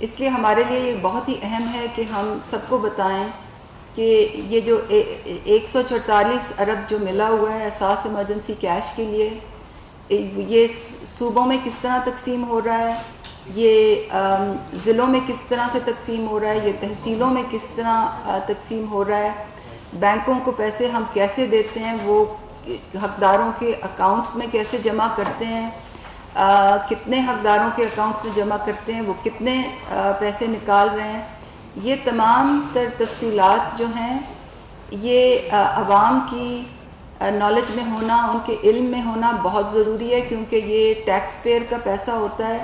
اس لیے ہمارے لیے یہ بہت ہی اہم ہے کہ ہم سب کو بتائیں کہ یہ جو 144 ارب جو ملا ہوا ہے اساس ایمرجنسی کیش کے لیے، یہ صوبوں میں کس طرح تقسیم ہو رہا ہے، یہ ضلعوں میں کس طرح سے تقسیم ہو رہا ہے، یہ تحصیلوں میں کس طرح تقسیم ہو رہا ہے، بینکوں کو پیسے ہم کیسے دیتے ہیں، وہ حقداروں کے اکاؤنٹس میں کیسے جمع کرتے ہیں، کتنے حقداروں کے اکاؤنٹس میں جمع کرتے ہیں، وہ کتنے پیسے نکال رہے ہیں، یہ تمام تر تفصیلات جو ہیں یہ عوام کی نالج میں ہونا، ان کے علم میں ہونا بہت ضروری ہے، کیونکہ یہ ٹیکس پیئر کا پیسہ ہوتا ہے،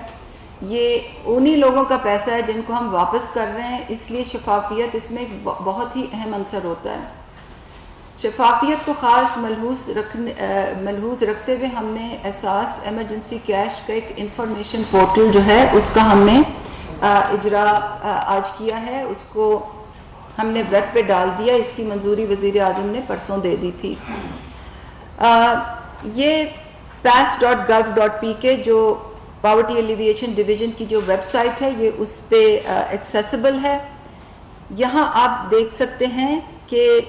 یہ انہی لوگوں کا پیسہ ہے جن کو ہم واپس کر رہے ہیں، اس لیے شفافیت اس میں ایک بہت ہی اہم عنصر ہوتا ہے۔ شفافیت کو خاص ملحوظ رکھتے ہوئے ہم نے اساس ایمرجنسی کیش کا ایک انفارمیشن پورٹل جو ہے اس کا ہم نے اجرا آج کیا ہے، اس کو ہم نے ویب پہ ڈال دیا، اس کی منظوری وزیر اعظم نے پرسوں دے دی تھی۔ یہ pass.gov.pk جو پاورٹی ایلیویشن ڈویژن کی جو ویب سائٹ ہے یہ اس پہ ایکسیسیبل ہے۔ یہاں آپ دیکھ سکتے ہیں کہ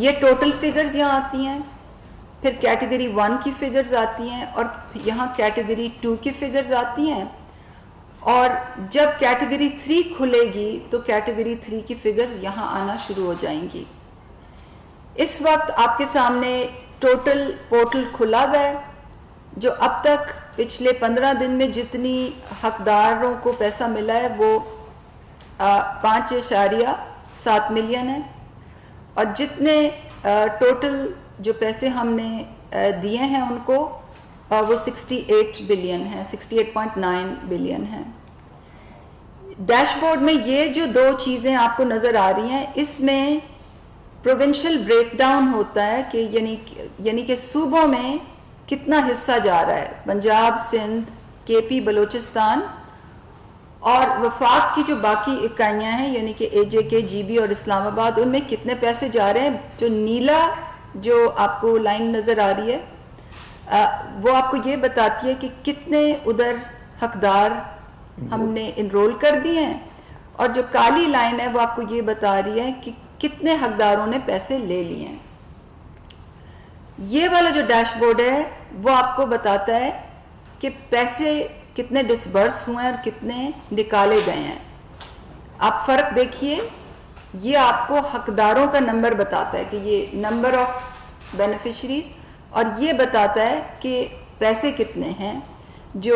یہ ٹوٹل فگرز یہاں آتی ہیں، پھر کیٹیگری 1 کی فگرز آتی ہیں، اور یہاں کیٹیگری 2 کی فگرز آتی ہیں، اور جب کیٹیگری 3 کھلے گی تو کیٹیگری 3 کی فگرز یہاں آنا شروع ہو جائیں گی۔ اس وقت آپ کے سامنے ٹوٹل پورٹل کھلا ہوا ہے، جو اب تک پچھلے 15 دن میں جتنی حقداروں کو پیسہ ملا ہے وہ 5.7 ملین ہے، اور جتنے ٹوٹل جو پیسے ہم نے دیے ہیں ان کو وہ 68 بلین ہیں، 68.9 بلین ہیں۔ ڈیش بورڈ میں یہ جو دو چیزیں آپ کو نظر آ رہی ہیں، اس میں پروونشل بریک ڈاؤن ہوتا ہے کہ یعنی کہ صوبوں میں کتنا حصہ جا رہا ہے، پنجاب، سندھ، کے پی، بلوچستان، اور وفاق کی جو باقی اکائیاں ہیں یعنی کہ اے جے کے، جی بی اور اسلام آباد، ان میں کتنے پیسے جا رہے ہیں۔ جو نیلا جو آپ کو لائن نظر آ رہی ہے وہ آپ کو یہ بتاتی ہے کہ کتنے ادھر حقدار ہم نے انرول کر دیے ہیں، اور جو کالی لائن ہے وہ آپ کو یہ بتا رہی ہے کہ کتنے حقداروں نے پیسے لے لیے ہیں۔ یہ والا جو ڈیش بورڈ ہے وہ آپ کو بتاتا ہے کہ پیسے کتنے ڈسبرس ہوئے ہیں اور کتنے نکالے گئے ہیں۔ آپ فرق دیکھیے، یہ آپ کو حقداروں کا نمبر بتاتا ہے کہ یہ نمبر آف بینیفیشریز، اور یہ بتاتا ہے کہ پیسے کتنے ہیں جو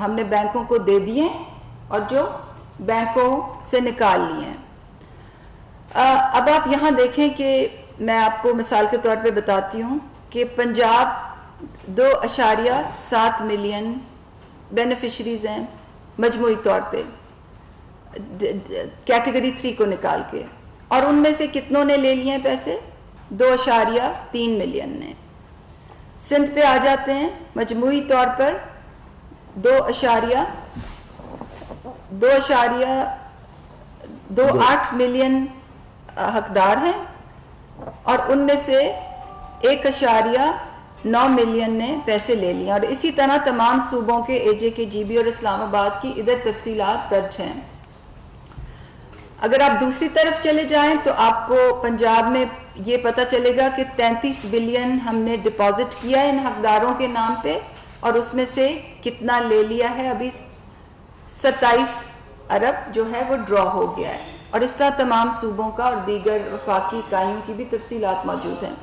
ہم نے بینکوں کو دے دیے اور جو بینکوں سے نکال لیے ہیں۔ اب آپ یہاں دیکھیں کہ میں آپ کو مثال کے طور پہ بتاتی ہوں کہ پنجاب 2.7 ملین بینیفیشریز ہیں مجموعی طور پہ کیٹیگری 3 کو نکال کے، اور ان میں سے کتنوں نے لے لیے ہیں پیسے؟ 2.3 ملین نے۔ سندھ پہ آ جاتے ہیں، مجموعی طور پر 2.28 ملین حقدار ہیں، اور ان میں سے 1.9 ملین نے پیسے لے لیے، اور اسی طرح تمام صوبوں کے اے جے کے، جی بی اور اسلام آباد کی ادھر تفصیلات درج ہیں۔ اگر آپ دوسری طرف چلے جائیں تو آپ کو پنجاب میں یہ پتہ چلے گا کہ 33 بلین ہم نے ڈپازٹ کیا ہے ان حقداروں کے نام پہ، اور اس میں سے کتنا لے لیا ہے، ابھی 27 ارب جو ہے وہ ڈرا ہو گیا ہے، اور اس طرح تمام صوبوں کا اور دیگر وفاقی اکائیوں کی بھی تفصیلات موجود ہیں۔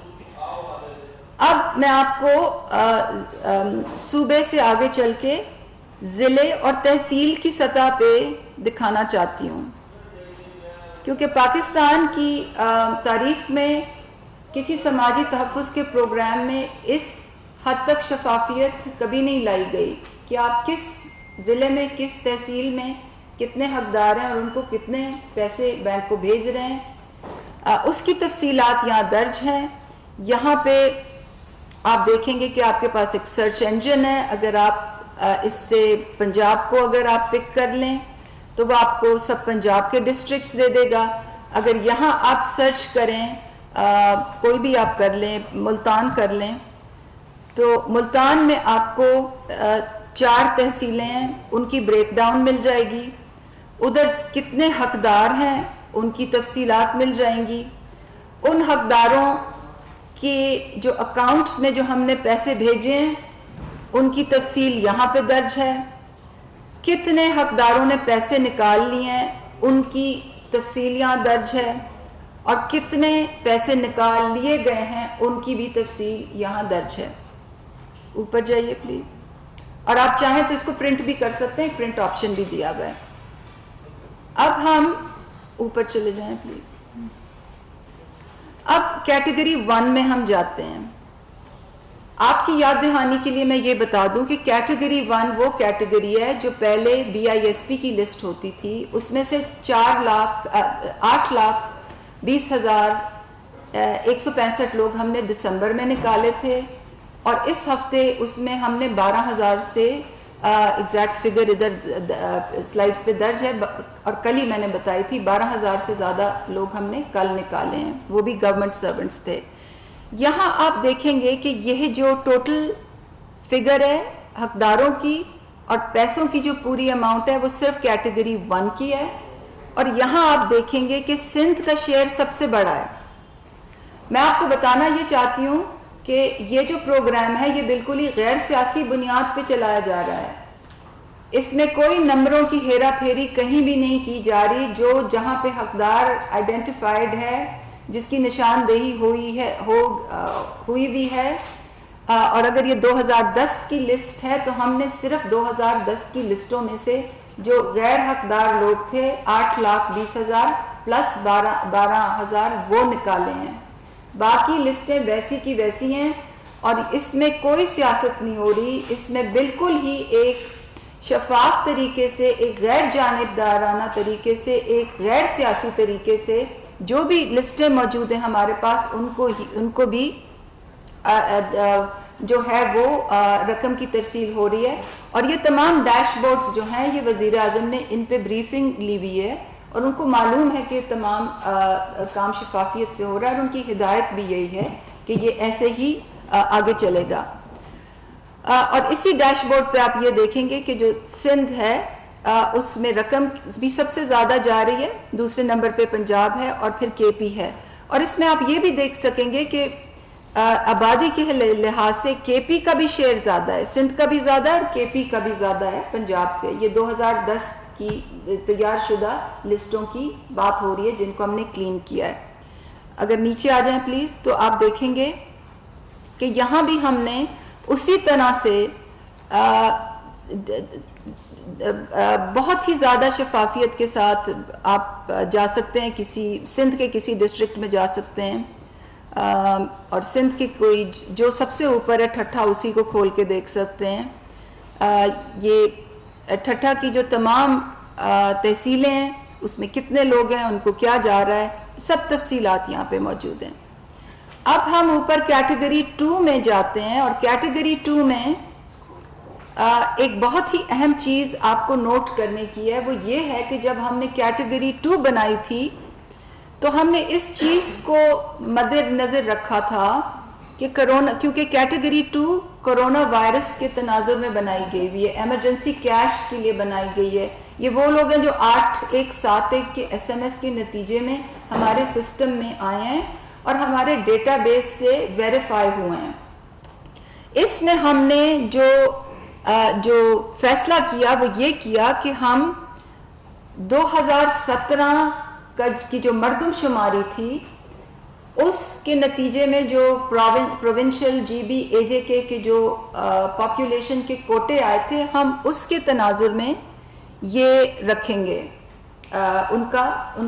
اب میں آپ کو صوبے سے آگے چل کے ضلع اور تحصیل کی سطح پہ دکھانا چاہتی ہوں، کیونکہ پاکستان کی تاریخ میں کسی سماجی تحفظ کے پروگرام میں اس حد تک شفافیت کبھی نہیں لائی گئی کہ آپ کس ضلع میں، کس تحصیل میں کتنے حقدار ہیں اور ان کو کتنے پیسے بینک کو بھیج رہے ہیں۔ اس کی تفصیلات یہاں درج ہیں۔ یہاں پہ آپ دیکھیں گے کہ آپ کے پاس ایک سرچ انجن ہے، اگر آپ اس سے پنجاب کو اگر آپ پک کر لیں تو وہ آپ کو سب پنجاب کے ڈسٹرکٹس دے دے گا۔ اگر یہاں آپ سرچ کریں، کوئی بھی آپ کر لیں، ملتان کر لیں، تو ملتان میں آپ کو 4 تحصیلیں ہیں ان کی بریک ڈاؤن مل جائے گی. ادھر کتنے حقدار ہیں ان کی تفصیلات مل جائیں گی. ان حقداروں کے جو اکاؤنٹس میں جو ہم نے پیسے بھیجے ہیں ان کی تفصیل یہاں پہ درج ہے. کتنے حقداروں نے پیسے نکال لیے ہیں ان کی تفصیل یہاں درج ہے, اور کتنے پیسے نکال لیے گئے ہیں ان کی بھی تفصیل یہاں درج ہے. اوپر جائیے پلیز. اور آپ چاہیں تو اس کو پرنٹ بھی کر سکتے ہیں, پرنٹ آپشن بھی دیا ہوا ہے. اب ہم اوپر چلے جائیں پلیز. اب کیٹیگری 1 میں ہم جاتے ہیں. آپ کی یاد دہانی کے لیے میں یہ بتا دوں کہ کیٹیگری 1 وہ کیٹیگری ہے جو پہلے BISP کی لسٹ ہوتی تھی, اس میں سے 8,20,165 لوگ ہم نے دسمبر میں نکالے تھے, اور اس ہفتے اس میں ہم نے 12,000 سے ایگزیکٹ فگر ادھر سلائڈز پہ درج ہے, اور کل ہی میں نے بتائی تھی 12,000 سے زیادہ لوگ ہم نے کل نکالے ہیں, وہ بھی گورنمنٹ سرونٹس تھے. یہاں آپ دیکھیں گے کہ یہ جو ٹوٹل فگر ہے حقداروں کی اور پیسوں کی جو پوری اماؤنٹ ہے وہ صرف کیٹیگری 1 کی ہے. اور یہاں آپ دیکھیں گے کہ سندھ کا شیئر سب سے بڑا ہے. میں آپ کو بتانا یہ چاہتی ہوں کہ یہ جو پروگرام ہے یہ بالکل ہی غیر سیاسی بنیاد پہ چلایا جا رہا ہے. اس میں کوئی نمبروں کی ہیرا پھیری کہیں بھی نہیں کی جا رہی. جو جہاں پہ حقدار آئیڈینٹیفائڈ ہے, جس کی نشاندہی ہوئی بھی ہے, اور اگر یہ 2010 کی لسٹ ہے تو ہم نے صرف 2010 کی لسٹوں میں سے جو غیر حقدار لوگ تھے 8,20,000 پلس 12,000 وہ نکالے ہیں. باقی لسٹیں ویسی کی ویسی ہیں, اور اس میں کوئی سیاست نہیں ہو رہی. اس میں بالکل ہی ایک شفاف طریقے سے, ایک غیر جانبدارانہ طریقے سے, ایک غیر سیاسی طریقے سے جو بھی لسٹیں موجود ہیں ہمارے پاس ان کو بھی جو ہے وہ رقم کی ترسیل ہو رہی ہے. اور یہ تمام ڈیش بورڈز جو ہیں یہ وزیر اعظم نے ان پہ بریفنگ لی ہوئی ہے, اور ان کو معلوم ہے کہ تمام کام شفافیت سے ہو رہا ہے, اور ان کی ہدایت بھی یہی ہے کہ یہ ایسے ہی آگے چلے گا. اور اسی ڈیش بورڈ پہ آپ یہ دیکھیں گے کہ جو سندھ ہے اس میں رقم بھی سب سے زیادہ جا رہی ہے, دوسرے نمبر پہ پنجاب ہے, اور پھر KP ہے. اور اس میں آپ یہ بھی دیکھ سکیں گے کہ آبادی کے لحاظ سے KP کا بھی شیئر زیادہ ہے, سندھ کا بھی زیادہ ہے, اور KP کا بھی زیادہ ہے پنجاب سے. یہ 2010 کی تیار شدہ لسٹوں کی بات ہو رہی ہے جن کو ہم نے کلین کیا ہے. اگر نیچے آ جائیں پلیز تو آپ دیکھیں گے کہ یہاں بھی ہم نے اسی طرح سے بہت ہی زیادہ شفافیت کے ساتھ آپ جا سکتے ہیں, کسی سندھ کے کسی ڈسٹرکٹ میں جا سکتے ہیں, اور سندھ کے کوئی جو سب سے اوپر ہے ٹھٹھا اسی کو کھول کے دیکھ سکتے ہیں. یہ ٹھٹھا کی جو تمام تحصیلیں ہیں اس میں کتنے لوگ ہیں, ان کو کیا جا رہا ہے, سب تفصیلات یہاں پہ موجود ہیں. اب ہم اوپر کیٹیگری 2 میں جاتے ہیں, اور کیٹیگری 2 میں ایک بہت ہی اہم چیز آپ کو نوٹ کرنے کی ہے, وہ یہ ہے کہ جب ہم نے کیٹیگری 2 بنائی تھی تو ہم نے اس چیز کو مد نظر رکھا تھا کہ کیونکہ کیٹیگری 2 کرونا وائرس کے تناظر میں بنائی گئی ہوئی ہے, ایمرجنسی کیش کے لیے بنائی گئی ہے. یہ وہ لوگ ہیں جو 8171 کے SMS کے نتیجے میں ہمارے سسٹم میں آئے ہیں اور ہمارے ڈیٹا بیس سے ویریفائی ہوئے ہیں. اس میں ہم نے جو فیصلہ کیا وہ یہ کیا کہ ہم 2017 کی جو مردم شماری تھی اس کے نتیجے میں جو پروونشل GB AJK کے جو پاپولیشن کے کوٹے آئے تھے ہم اس کے تناظر میں یہ رکھیں گے, ان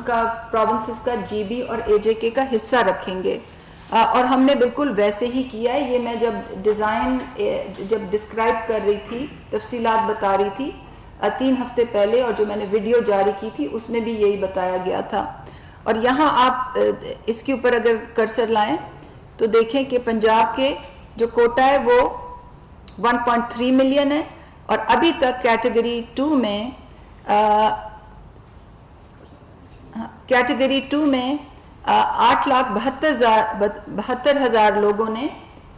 کا پروونسز کا GB اور AJK کا حصہ رکھیں گے, اور ہم نے بالکل ویسے ہی کیا ہے. یہ میں جب ڈسکرائب کر رہی تھی, تفصیلات بتا رہی تھی 3 ہفتے پہلے, اور جو میں نے ویڈیو جاری کی تھی اس میں بھی یہی بتایا گیا تھا. اور یہاں آپ اس کے اوپر اگر کرسر لائیں تو دیکھیں کہ پنجاب کے جو کوٹا ہے وہ 1.3 ملین ہے, اور ابھی تک کیٹیگری 2 میں 8,72,000 لوگوں نے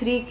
3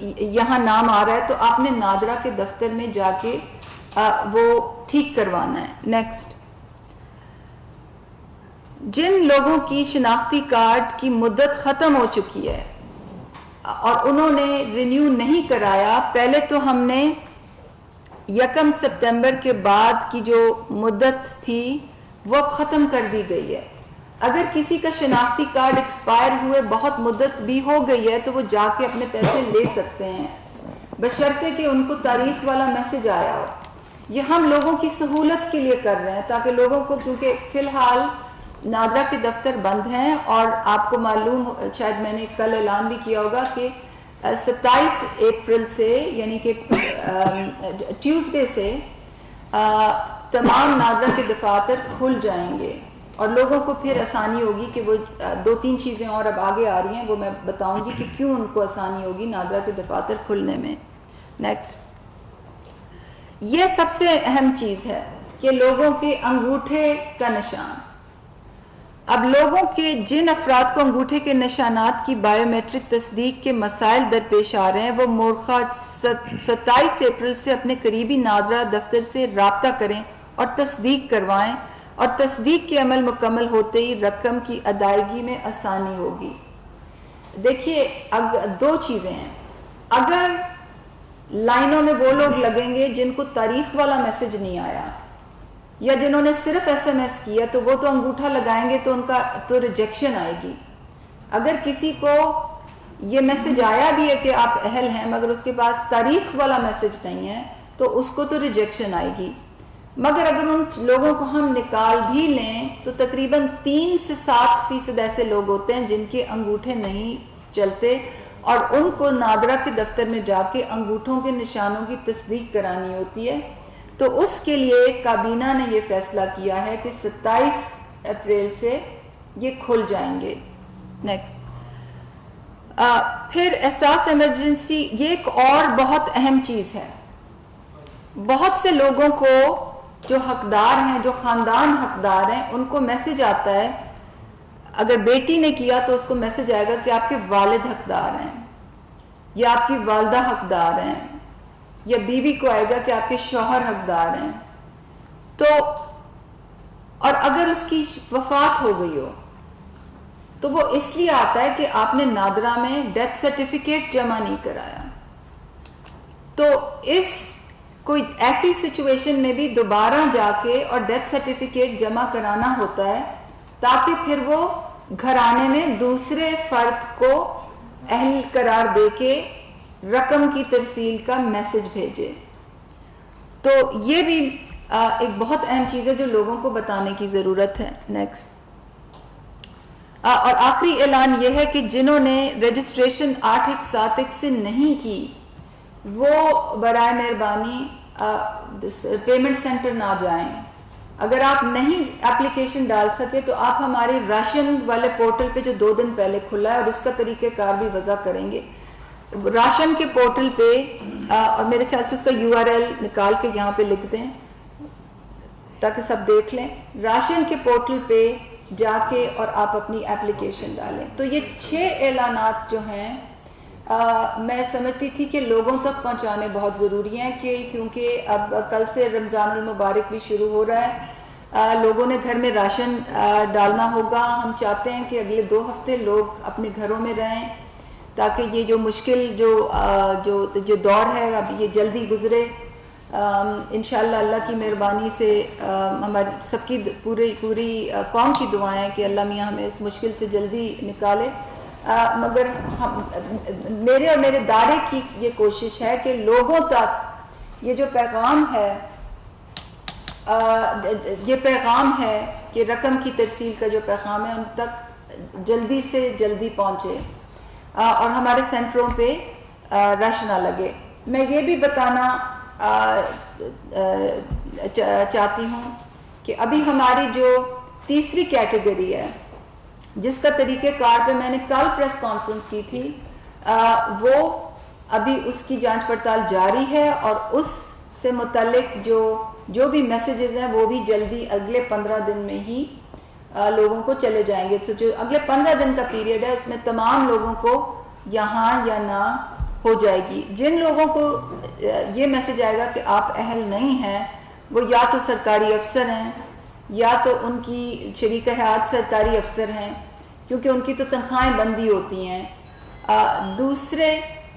یہاں نام آ رہا ہے تو آپ نے نادرا کے دفتر میں جا کے وہ ٹھیک کروانا ہے. نیکسٹ، جن لوگوں کی شناختی کارڈ کی مدت ختم ہو چکی ہے اور انہوں نے رینیو نہیں کرایا، پہلے تو ہم نے 1 سپتمبر کے بعد کی جو مدت تھی وہ ختم کر دی گئی ہے. اگر کسی کا شناختی کارڈ ایکسپائر ہوئے بہت مدت بھی ہو گئی ہے تو وہ جا کے اپنے پیسے لے سکتے ہیں، بشرطے کہ ان کو تاریخ والا میسج آیا ہو. یہ ہم لوگوں کی سہولت کے لیے کر رہے ہیں تاکہ لوگوں کو، کیونکہ فی الحال نادرا کے دفتر بند ہیں اور آپ کو معلوم، شاید میں نے کل اعلان بھی کیا ہوگا کہ 27 اپریل سے یعنی کہ ٹیوزڈے سے تمام نادرا کے دفاتر کھل جائیں گے اور لوگوں کو پھر آسانی ہوگی کہ وہ 2-3 چیزیں اور اب آگے آ رہی ہیں، وہ میں بتاؤں گی کہ کیوں ان کو آسانی ہوگی نادرا کے دفاتر کھلنے میں. نیکسٹ، یہ سب سے اہم چیز ہے کہ لوگوں کے انگوٹھے کا نشان. اب لوگوں کے جن افراد کو انگوٹھے کے نشانات کی بائیو میٹرک تصدیق کے مسائل درپیش آ رہے ہیں وہ مورخہ 27 اپریل سے اپنے قریبی نادرا دفتر سے رابطہ کریں اور تصدیق کروائیں، اور تصدیق کے عمل مکمل ہوتے ہی رقم کی ادائیگی میں آسانی ہوگی. دیکھیے 2 چیزیں ہیں. اگر لائنوں میں وہ لوگ لگیں گے جن کو تاریخ والا میسج نہیں آیا یا جنہوں نے صرف SMS کیا تو وہ تو انگوٹھا لگائیں گے تو ان کا تو ریجیکشن آئے گی. اگر کسی کو یہ میسج آیا بھی ہے کہ آپ اہل ہیں مگر اس کے پاس تاریخ والا میسج نہیں ہے تو اس کو تو ریجیکشن آئے گی. مگر اگر ان لوگوں کو ہم نکال بھی لیں تو تقریباً 3 سے 7% ایسے لوگ ہوتے ہیں جن کے انگوٹھے نہیں چلتے اور ان کو نادرا کے دفتر میں جا کے انگوٹھوں کے نشانوں کی تصدیق کرانی ہوتی ہے. تو اس کے لیے کابینہ نے یہ فیصلہ کیا ہے کہ 27 اپریل سے یہ کھل جائیں گے. نیکسٹ، پھر احساس ایمرجنسی، یہ ایک اور بہت اہم چیز ہے. بہت سے لوگوں کو جو حقدار ہیں، جو خاندان حقدار ہیں، ان کو میسج آتا ہے، اگر بیٹی نے کیا تو اس کو میسج آئے گا کہ آپ کے والد حقدار ہیں یا آپ کی والدہ حقدار ہیں، یا بیوی کو آئے گا کہ آپ کے شوہر حقدار ہیں. تو اور اگر اس کی وفات ہو گئی ہو تو وہ اس لیے آتا ہے کہ آپ نے نادرا میں ڈیتھ سرٹیفکیٹ جمع نہیں کرایا. تو اس کوئی ایسی سچویشن میں بھی دوبارہ جا کے اور ڈیتھ سرٹیفکیٹ جمع کرانا ہوتا ہے تاکہ پھر وہ گھرانے میں دوسرے فرد کو اہل قرار دے کے رقم کی ترسیل کا میسج بھیجے. تو یہ بھی ایک بہت اہم چیز ہے جو لوگوں کو بتانے کی ضرورت ہے. نیکسٹ، اور آخری اعلان یہ ہے کہ جنہوں نے رجسٹریشن 8171 سے نہیں کی وہ برائے مہربانی پیمنٹ سینٹر نہ جائیں. اگر آپ نہیں اپلیکیشن ڈال سکے تو آپ ہمارے راشن والے پورٹل پہ جو 2 دن پہلے کھلا ہے اور اس کا طریقہ کار بھی وضع کریں گے. راشن کے پورٹل پہ اور میرے خیال سے اس کا URL نکال کے یہاں پہ لکھ دیں تاکہ سب دیکھ لیں. راشن کے پورٹل پہ جا کے اور آپ اپنی اپلیکیشن ڈالیں. تو یہ 6 اعلانات جو ہیں میں سمجھتی تھی کہ لوگوں تک پہنچانے بہت ضروری ہیں کہ کیونکہ اب کل سے رمضان المبارک بھی شروع ہو رہا ہے. لوگوں نے گھر میں راشن ڈالنا ہوگا. ہم چاہتے ہیں کہ اگلے 2 ہفتے لوگ اپنے گھروں میں رہیں تاکہ یہ جو مشکل جو دور ہے اب یہ جلدی گزرے. انشاءاللہ اللہ کی مہربانی سے ہماری سب کی پوری قوم کی دعائیں ہیں کہ اللہ میاں ہمیں اس مشکل سے جلدی نکالے. مگر میرے اور میرے دائرے کی یہ کوشش ہے کہ لوگوں تک یہ جو پیغام ہے کہ رقم کی ترسیل کا جو پیغام ہے ان تک جلدی سے جلدی پہنچے اور ہمارے سینٹروں پہ رش نہ لگے. میں یہ بھی بتانا چاہتی ہوں کہ ابھی ہماری جو تیسری کیٹیگری ہے جس کا طریقہ کار پہ میں نے کل پریس کانفرنس کی تھی وہ ابھی اس کی جانچ پڑتال جاری ہے اور اس سے متعلق جو بھی میسیجز ہیں وہ بھی جلدی اگلے 15 دن میں ہی لوگوں کو چلے جائیں گے. تو جو اگلے 15 دن کا پیریڈ ہے اس میں تمام لوگوں کو یہاں یا نہ ہو جائے گی. جن لوگوں کو یہ میسج آئے گا کہ آپ اہل نہیں ہیں, وہ یا تو سرکاری افسر ہیں یا تو ان کی شریک حیات سرکاری افسر ہیں, کیونکہ ان کی تو تنخواہیں بندی ہوتی ہیں. دوسرے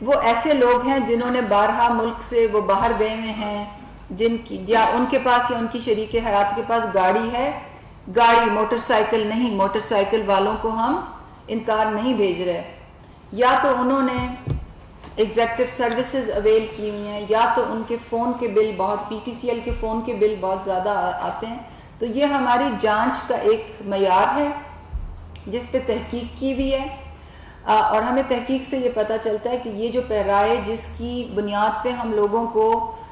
وہ ایسے لوگ ہیں جنہوں نے بارہا ملک سے وہ باہر گئے ہوئے ہیں, جن کی یا ان کے پاس یا ان کی شریک حیات کے پاس گاڑی ہے, گاڑی موٹر سائیکل نہیں, موٹر سائیکل والوں کو ہم انکار نہیں بھیج رہے, یا تو انہوں نے ایگزیکٹو سروسز اویل کی ہوئی ہیں, یا تو ان کے فون کے بل بہت, پی ٹی سی ایل کے فون کے بل بہت زیادہ آتے ہیں. تو یہ ہماری جانچ کا ایک معیار ہے جس پہ تحقیق کی بھی ہے, اور ہمیں تحقیق سے یہ پتہ چلتا ہے کہ یہ جو پیرائے جس کی بنیاد پہ ہم لوگوں کو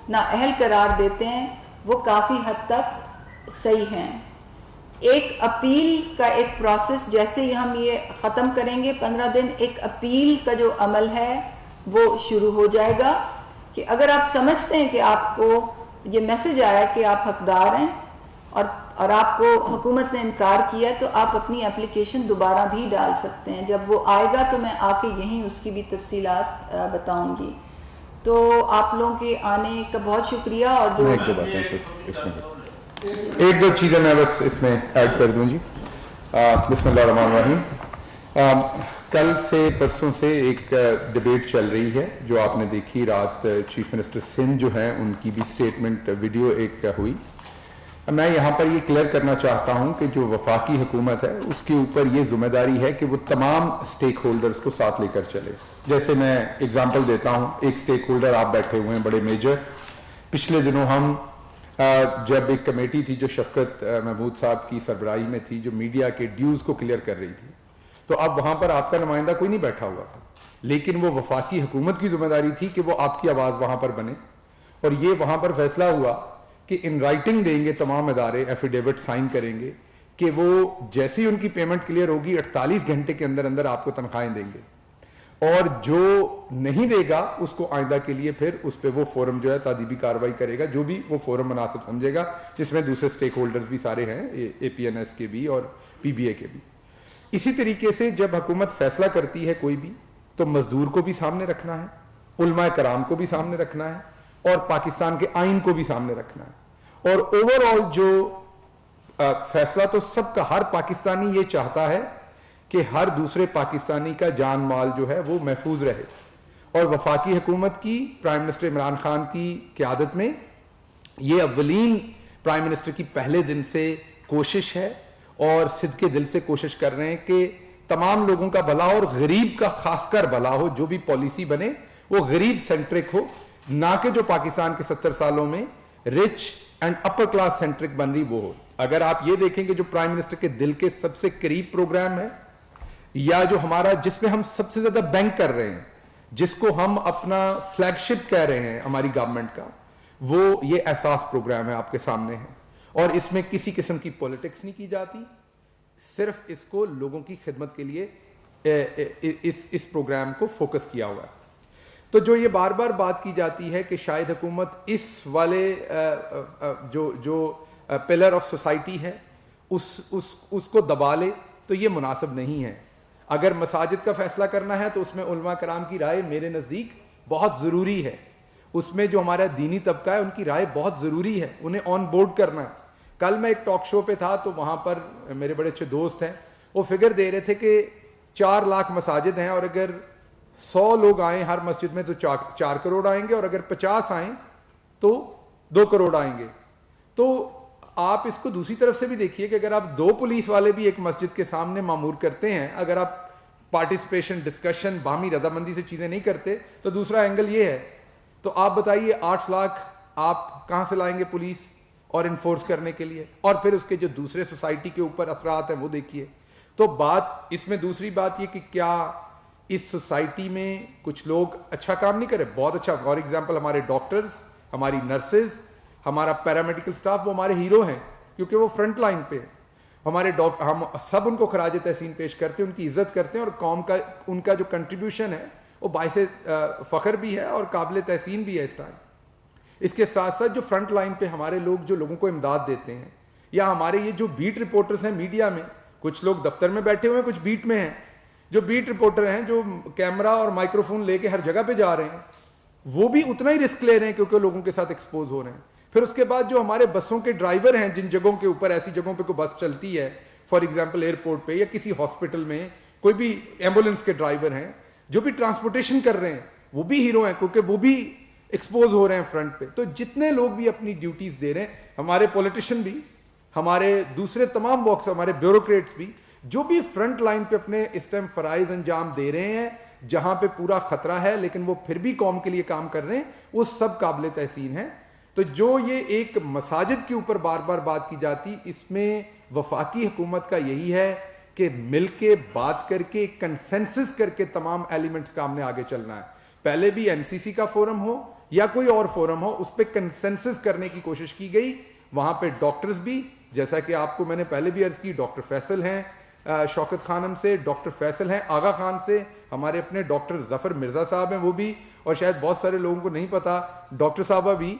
نااہل قرار دیتے ہیں وہ کافی حد تک صحیح ہیں. ایک اپیل کا ایک پروسیس, جیسے ہی ہم یہ ختم کریں گے 15 دن, ایک اپیل کا جو عمل ہے وہ شروع ہو جائے گا کہ اگر آپ سمجھتے ہیں کہ آپ کو یہ میسج آیا کہ آپ حقدار ہیں اور آپ کو حکومت نے انکار کیا, تو آپ اپنی اپلیکیشن دوبارہ بھی ڈال سکتے ہیں. جب وہ آئے گا تو میں آ کے یہیں اس کی بھی تفصیلات بتاؤں گی. تو آپ لوگوں کے آنے کا بہت شکریہ. اور جو ایک دو باتیں صرف اس میں, ایک دو چیزیں میں بس اس میں ایڈ کر دوں جی. بسم اللہ الرحمن الرحیم. کل سے پرسوں سے ایک ڈبیٹ چل رہی ہے جو آپ نے دیکھی رات, چیف منسٹر سندھ جو ہیں ان کی بھی سٹیٹمنٹ ویڈیو ایک ہوئی. میں یہاں پر یہ کلیئر کرنا چاہتا ہوں کہ جو وفاقی حکومت ہے اس کے اوپر یہ ذمہ داری ہے کہ وہ تمام سٹیک ہولڈرز کو ساتھ لے کر چلے. جیسے میں اگزامپل دیتا ہوں, ایک سٹیک ہولڈر آپ بیٹھے ہوئے ہیں بڑے میجر. پچھلے دنوں ہم جب ایک کمیٹی تھی جو شفقت محمود صاحب کی سربراہی میں تھی, جو میڈیا کے ڈیوز کو کلیئر کر رہی تھی, تو اب وہاں پر آپ کا نمائندہ کوئی نہیں بیٹھا ہوا تھا, لیکن وہ وفاقی حکومت کی ذمہ داری تھی کہ وہ آپ کی آواز وہاں پر بنے. اور یہ وہاں پر فیصلہ ہوا کہ ان رائٹنگ دیں گے تمام ادارے, ایفیڈیوٹ سائن کریں گے کہ وہ جیسی ان کی پیمنٹ کلیئر ہوگی 48 گھنٹے کے اندر اندر آپ کو تنخواہیں دیں گے, اور جو نہیں دے گا اس کو آئندہ کے لیے پھر اس پہ وہ فورم جو ہے تادیبی کارروائی کرے گا, جو بھی وہ فورم مناسب سمجھے گا, جس میں دوسرے سٹیک ہولڈرز بھی سارے ہیں, اے پی این ایس کے بھی اور پی بی اے کے بھی. اسی طریقے سے جب حکومت فیصلہ کرتی ہے کوئی بھی, تو مزدور کو بھی سامنے رکھنا ہے, علماء کرام کو بھی سامنے رکھنا ہے, اور پاکستان کے آئین کو بھی سامنے رکھنا ہے. اور اوور آل جو فیصلہ تو سب کا, ہر پاکستانی یہ چاہتا ہے کہ ہر دوسرے پاکستانی کا جان مال جو ہے وہ محفوظ رہے. اور وفاقی حکومت کی, پرائم منسٹر عمران خان کی قیادت میں, یہ اولین پرائم منسٹر کی پہلے دن سے کوشش ہے, اور صدقے دل سے کوشش کر رہے ہیں کہ تمام لوگوں کا بھلا اور غریب کا خاص کر بھلا ہو. جو بھی پالیسی بنے وہ غریب سینٹرک ہو, نہ کہ جو پاکستان کے 70 سالوں میں rich and upper class centric بن رہی وہ ہو. اگر آپ یہ دیکھیں کہ جو پرائم منسٹر کے دل کے سب سے قریب پروگرام ہے, یا جو ہمارا, جس پہ ہم سب سے زیادہ بینک کر رہے ہیں, جس کو ہم اپنا فلیگ شپ کہہ رہے ہیں ہماری گورنمنٹ کا, وہ یہ احساس پروگرام ہے آپ کے سامنے ہے. اور اس میں کسی قسم کی پولیٹکس نہیں کی جاتی, صرف اس کو لوگوں کی خدمت کے لیے اس پروگرام کو فوکس کیا ہوا ہے. تو جو یہ بار بار بات کی جاتی ہے کہ شاید حکومت اس والے جو پلر آف سوسائٹی ہے اس کو دبا لے, تو یہ مناسب نہیں ہے. اگر مساجد کا فیصلہ کرنا ہے تو اس میں علماء کرام کی رائے میرے نزدیک بہت ضروری ہے. اس میں جو ہمارا دینی طبقہ ہے ان کی رائے بہت ضروری ہے, انہیں آن بورڈ کرنا ہے. کل میں ایک ٹاک شو پہ تھا, تو وہاں پر میرے بڑے اچھے دوست ہیں, وہ فگر دے رہے تھے کہ 4 لاکھ مساجد ہیں, اور اگر 100 لوگ آئیں ہر مسجد میں تو 4 کروڑ آئیں گے, اور اگر 50 آئیں تو 2 کروڑ آئیں گے. تو آپ اس کو دوسری طرف سے بھی دیکھیے کہ اگر آپ 2 پولیس والے بھی ایک مسجد کے سامنے معمور کرتے ہیں, اگر آپ پارٹیسپیشن, ڈسکشن, باہمی رضامندی سے چیزیں نہیں کرتے, تو دوسرا اینگل یہ ہے. تو آپ بتائیے 8 لاکھ آپ کہاں سے لائیں گے پولیس اور انفورس کرنے کے لیے؟ اور پھر اس کے جو دوسرے سوسائٹی کے اوپر اثرات ہیں وہ دیکھیے. تو بات اس میں دوسری بات یہ کہ کیا اس سوسائٹی میں کچھ لوگ اچھا کام نہیں کرے؟ بہت اچھا. فار ایگزامپل ہمارے ڈاکٹرز, ہماری نرسز, ہمارا پیرامیڈیکل سٹاف, وہ ہمارے ہیرو ہیں کیونکہ وہ فرنٹ لائن پہ ہیں. ہمارے ہم سب ان کو خراج تحسین پیش کرتے ہیں, ان کی عزت کرتے ہیں, اور قوم کا ان کا جو کنٹریبیوشن ہے وہ باعث فخر بھی ہے اور قابل تحسین بھی ہے اس ٹائم. اس کے ساتھ ساتھ جو فرنٹ لائن پہ ہمارے لوگ جو لوگوں کو امداد دیتے ہیں, یا ہمارے یہ جو بیٹ رپورٹرز ہیں میڈیا میں, کچھ لوگ دفتر میں بیٹھے ہوئے ہیں, کچھ بیٹ میں ہیں, جو بیٹ رپورٹر ہیں جو کیمرہ اور مائکرو فون لے کے ہر جگہ پہ جا رہے ہیں وہ بھی اتنا ہی رسک لے رہے ہیں کیونکہ لوگوں کے ساتھ ایکسپوز ہو رہے ہیں. پھر اس کے بعد جو ہمارے بسوں کے ڈرائیور ہیں جن جگہوں کے اوپر ایسی جگہوں پہ کوئی بس چلتی ہے فار ایگزامپل ایئرپورٹ پہ یا کسی ہاسپٹل میں کوئی بھی ایمبولینس کے ڈرائیور ہیں جو بھی ٹرانسپورٹیشن کر رہے ہیں وہ بھی ہیرو ہیں کیونکہ وہ بھی ایکسپوز ہو رہے ہیں فرنٹ پہ. تو جتنے لوگ بھی اپنی ڈیوٹیز دے رہے ہیں ہمارے پولیٹیشین بھی ہمارے دوسرے تمام باکس ہمارے بیوروکریٹس بھی جو بھی فرنٹ لائن پہ اپنے اس ٹائم فرائض انجام دے رہے ہیں جہاں پہ پورا خطرہ ہے لیکن وہ پھر بھی قوم کے لیے کام کر رہے ہیں وہ سب قابل تحسین ہیں. تو جو یہ ایک مساجد کے اوپر بار بار بات کی جاتی اس میں وفاقی حکومت کا یہی ہے کہ مل کے بات کر کے کنسنسس کر کے تمام ایلیمنٹس کا ہم نے آگے چلنا ہے. پہلے بھی این سی سی کا فورم ہو یا کوئی اور فورم ہو اس پہ کنسنسس کرنے کی کوشش کی گئی. وہاں پہ ڈاکٹرز بھی جیسا کہ آپ کو میں نے پہلے بھی عرض کی ڈاکٹر فیصل ہیں شوکت خانم سے, ڈاکٹر فیصل ہیں آغا خان سے, ہمارے اپنے ڈاکٹر ظفر مرزا صاحب ہیں وہ بھی, اور شاید بہت سارے لوگوں کو نہیں پتا ڈاکٹر صاحبہ بھی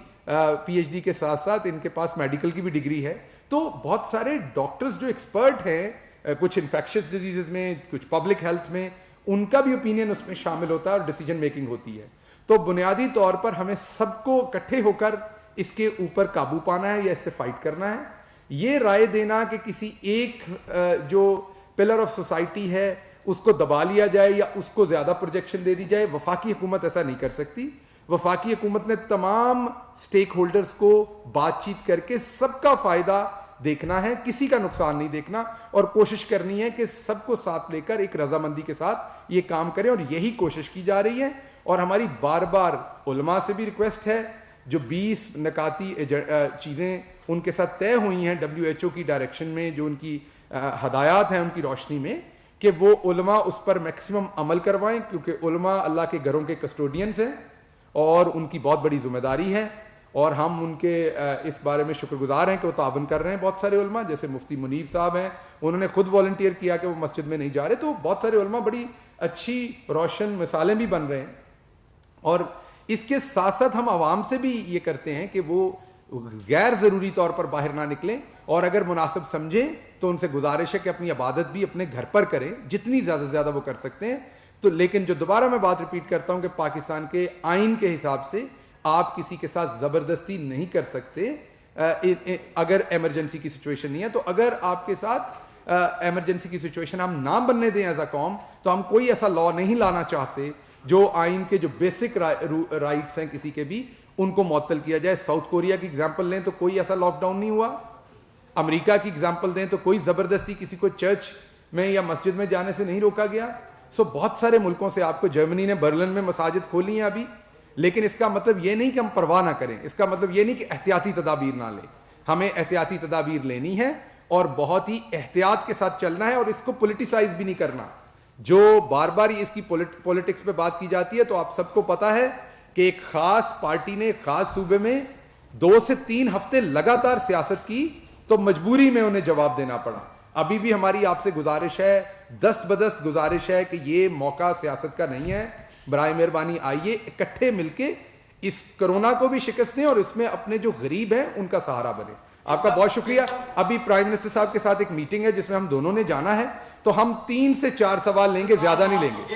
پی ایچ ڈی کے ساتھ ساتھ ان کے پاس میڈیکل کی بھی ڈگری ہے. تو بہت سارے ڈاکٹرز جو ایکسپرٹ ہیں کچھ انفیکشس ڈیزیزز میں کچھ پبلک ہیلتھ میں ان کا بھی اوپینین اس میں شامل ہوتا ہے اور ڈیسیجن میکنگ ہوتی ہے. تو بنیادی طور پر ہمیں سب کو اکٹھے ہو کر اس کے اوپر قابو پانا ہے یا اس سے فائٹ کرنا ہے. یہ رائے دینا کہ کسی ایک جو پلر آف سوسائٹی ہے اس کو دبا لیا جائے یا اس کو زیادہ پروجیکشن دے دی جائے, وفاقی حکومت ایسا نہیں کر سکتی. وفاقی حکومت نے تمام سٹیک ہولڈرز کو بات چیت کر کے سب کا فائدہ دیکھنا ہے, کسی کا نقصان نہیں دیکھنا, اور کوشش کرنی ہے کہ سب کو ساتھ لے کر ایک رضامندی کے ساتھ یہ کام کریں, اور یہی کوشش کی جا رہی ہے. اور ہماری بار بار علماء سے بھی ریکویسٹ ہے جو 20 نکاتی چیزیں ان کے ساتھ طے ہوئی ہیں WHO کی ڈائریکشن میں جو ان کی ہدایات ہیں ان کی روشنی میں کہ وہ علماء اس پر میکسیمم عمل کروائیں کیونکہ علماء اللہ کے گھروں کے کسٹوڈینز ہیں اور ان کی بہت بڑی ذمہ داری ہے. اور ہم ان کے اس بارے میں شکر گزار ہیں کہ وہ تعاون کر رہے ہیں. بہت سارے علماء جیسے مفتی منیب صاحب ہیں انہوں نے خود والنٹیئر کیا کہ وہ مسجد میں نہیں جا رہے, تو بہت سارے علماء بڑی اچھی روشن مثالیں بھی بن رہے ہیں. اور اس کے ساتھ ساتھ ہم عوام سے بھی یہ کرتے ہیں کہ وہ غیر ضروری طور پر باہر نہ نکلیں, اور اگر مناسب سمجھیں تو ان سے گزارش ہے کہ اپنی عبادت بھی اپنے گھر پر کریں جتنی زیادہ سے زیادہ وہ کر سکتے ہیں. تو لیکن جو دوبارہ میں بات ریپیٹ کرتا ہوں کہ پاکستان کے آئین کے حساب سے آپ کسی کے ساتھ زبردستی نہیں کر سکتے اگر ایمرجنسی کی سچویشن نہیں ہے. تو اگر آپ کے ساتھ ایمرجنسی کی سچویشن ہم نہ بننے دیں ایز اے قوم تو ہم کوئی ایسا لا نہیں لانا چاہتے جو آئین کے جو بیسک رائٹس ہیں کسی کے بھی ان کو معطل کیا جائے. ساؤتھ کوریا کی اگزامپل لیں تو کوئی ایسا لاک ڈاؤن نہیں ہوا. امریکہ کی اگزامپل دیں تو کوئی زبردستی کسی کو چرچ میں یا مسجد میں جانے سے نہیں روکا گیا. بہت سارے ملکوں سے آپ کو جرمنی نے برلن میں مساجد کھولی ہیں ابھی, لیکن اس کا مطلب یہ نہیں کہ ہم پرواہ نہ کریں, اس کا مطلب یہ نہیں کہ احتیاطی تدابیر نہ لیں. ہمیں احتیاطی تدابیر لینی ہے اور بہت ہی احتیاط کے ساتھ چلنا ہے, اور اس کو پولیٹیسائز بھی نہیں کرنا. جو بار بار اس کی پولیٹکس پہ بات کی جاتی ہے تو آپ سب کو پتا ہے کہ ایک خاص پارٹی نے خاص صوبے میں 2 سے 3 ہفتے لگاتار سیاست کی تو مجبوری میں انہیں جواب دینا پڑا. ابھی بھی ہماری آپ سے گزارش ہے, دست بدست گزارش ہے کہ یہ موقع سیاست کا نہیں ہے. برائے مہربانی آئیے اکٹھے مل کے اس کرونا کو بھی شکست دیں اور اس میں اپنے جو غریب ہیں ان کا سہارا بنے. آپ کا بہت شکریہ. ابھی پرائم منسٹر صاحب کے ساتھ ایک میٹنگ ہے جس میں ہم دونوں نے جانا ہے, تو ہم 3 سے 4 سوال لیں گے, زیادہ نہیں لیں گے.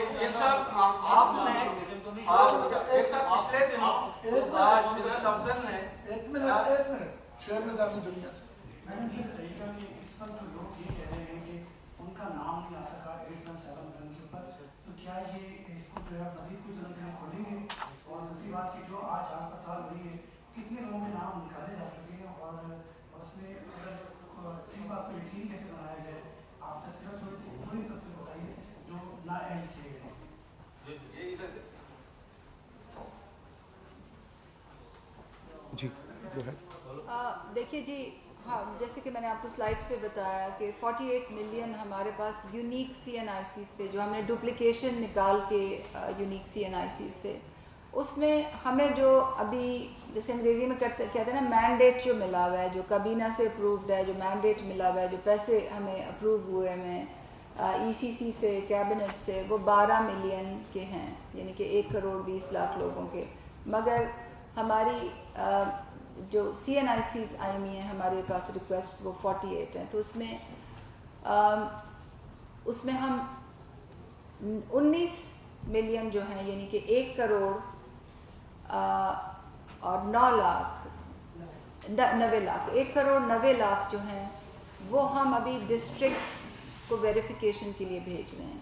جی دیکھیے جی, ہاں جیسے کہ میں نے آپ کو سلائڈس پہ بتایا کہ 48 ملین ہمارے پاس یونیک CNICs تھے جو ہم نے ڈپلیکیشن نکال کے یونیک CNICs تھے. اس میں ہمیں جو ابھی جیسے انگریزی میں کہتے ہیں نا مینڈیٹ جو ملا ہوا ہے, جو کابینہ سے اپرووڈ ہے, جو مینڈیٹ ملا ہوا ہے, جو پیسے ہمیں اپروو ہوئے ہیں ECC سے کیبنٹ سے, وہ 12 ملین کے ہیں, یعنی کہ 1 کروڑ 20 لاکھ لوگوں کے. مگر ہماری جو CNICs آئی ہوئی ہیں ہمارے پاس ریکویسٹ وہ 48 ہیں. تو اس میں ہم 19 ملین جو ہیں یعنی کہ 1 کروڑ اور 9 لاکھ 90 لاکھ 1 کروڑ 90 لاکھ جو ہیں وہ ہم ابھی ڈسٹرکٹس کو ویریفیکیشن کے لیے بھیج رہے ہیں،